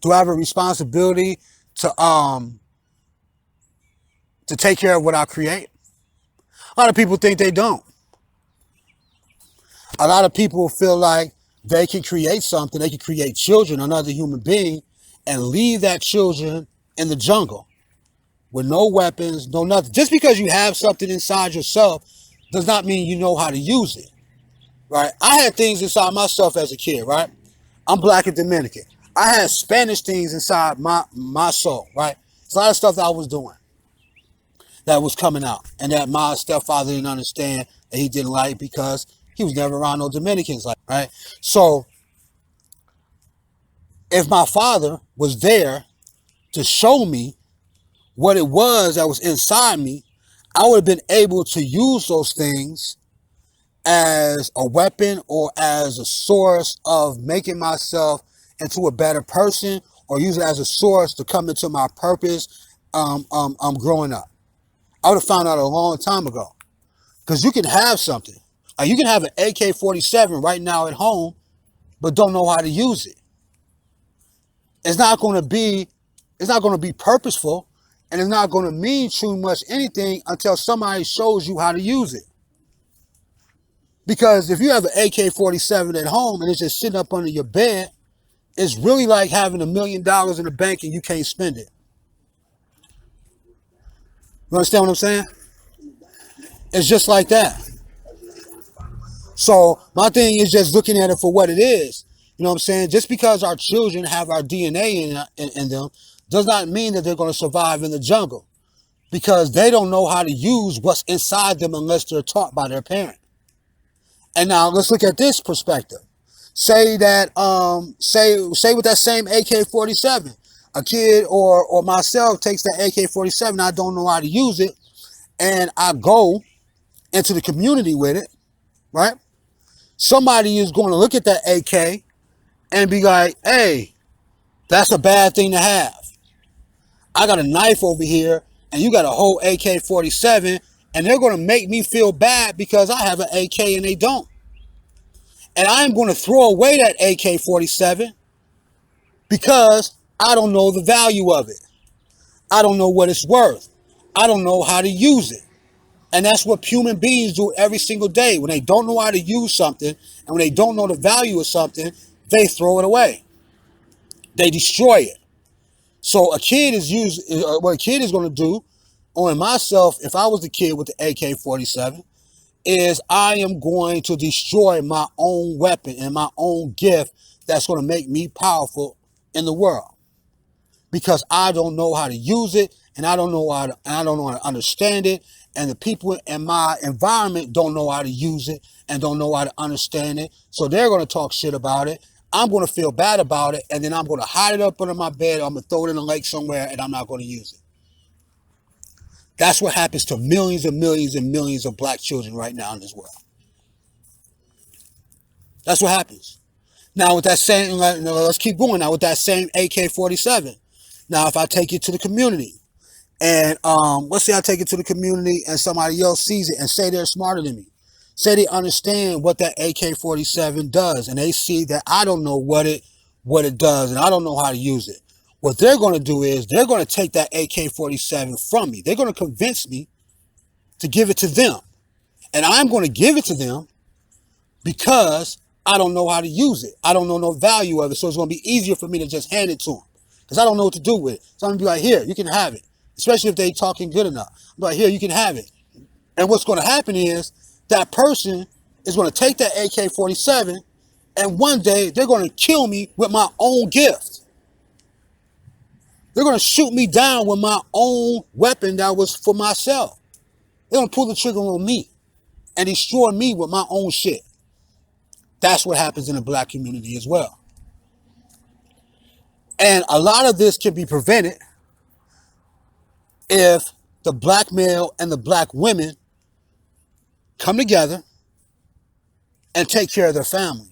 Do I have a responsibility to take care of what I create? A lot of people think they don't. A lot of people feel like they can create something, they can create children, another human being, and leave that children in the jungle with no weapons, no nothing. Just because you have something inside yourself does not mean you know how to use it, right? I had things inside myself as a kid, right? I'm black and Dominican. I had Spanish things inside my soul, right? It's a lot of stuff that I was doing that was coming out, and that my stepfather didn't understand, that he didn't like, because he was never around no Dominicans, like, right? So if my father was there to show me what it was that was inside me, I would have been able to use those things as a weapon or as a source of making myself into a better person, or use it as a source to come into my purpose. Growing up, I would have found out a long time ago, because you can have something, like you can have an AK-47 right now at home, but don't know how to use it. It's not going to be purposeful, and it's not going to mean too much anything until somebody shows you how to use it. Because if you have an AK-47 at home and it's just sitting up under your bed, it's really like having $1,000,000 in the bank and you can't spend it. You understand what I'm saying? It's just like that. So my thing is just looking at it for what it is. You know what I'm saying? Just because our children have our DNA in them does not mean that they're going to survive in the jungle, because they don't know how to use what's inside them unless they're taught by their parent. And now let's look at this perspective. Say that say with that same AK-47, a kid or myself takes that AK-47, I don't know how to use it, and I go into the community with it, right? Somebody is going to look at that AK and be like, hey, that's a bad thing to have. I got a knife over here and you got a whole AK-47, and they're going to make me feel bad because I have an AK and they don't. And I'm going to throw away that AK-47 because I don't know the value of it. I don't know what it's worth. I don't know how to use it. And that's what human beings do every single day. When they don't know how to use something, and when they don't know the value of something, they throw it away. They destroy it. So what a kid is going to do, or myself, if I was the kid with the AK-47, is I am going to destroy my own weapon and my own gift that's going to make me powerful in the world, because I don't know how to use it, and I don't know how to understand it, and the people in my environment don't know how to use it and don't know how to understand it. So they're going to talk shit about it. I'm going to feel bad about it, and then I'm going to hide it up under my bed, or I'm going to throw it in a lake somewhere, and I'm not going to use it. That's what happens to millions and millions and millions of black children right now in this world. That's what happens. Now with that same, let's keep going now with that same AK-47. Now if I take it to the community, and let's say I take it to the community and somebody else sees it and say they're smarter than me. Say they understand what that AK-47 does, and they see that I don't know what it does, and I don't know how to use it. What they're going to do is they're going to take that AK-47 from me. They're going to convince me to give it to them. And I'm going to give it to them because I don't know how to use it. I don't know no value of it. So it's going to be easier for me to just hand it to them, because I don't know what to do with it. So I'm going to be like, here, you can have it. Especially if they talking good enough. I'm like, here, you can have it. And what's going to happen is that person is going to take that AK-47, and one day they're going to kill me with my own gift. They're going to shoot me down with my own weapon that was for myself. They're going to pull the trigger on me and destroy me with my own shit. That's what happens in the black community as well. And a lot of this can be prevented if the black male and the black women come together and take care of their families.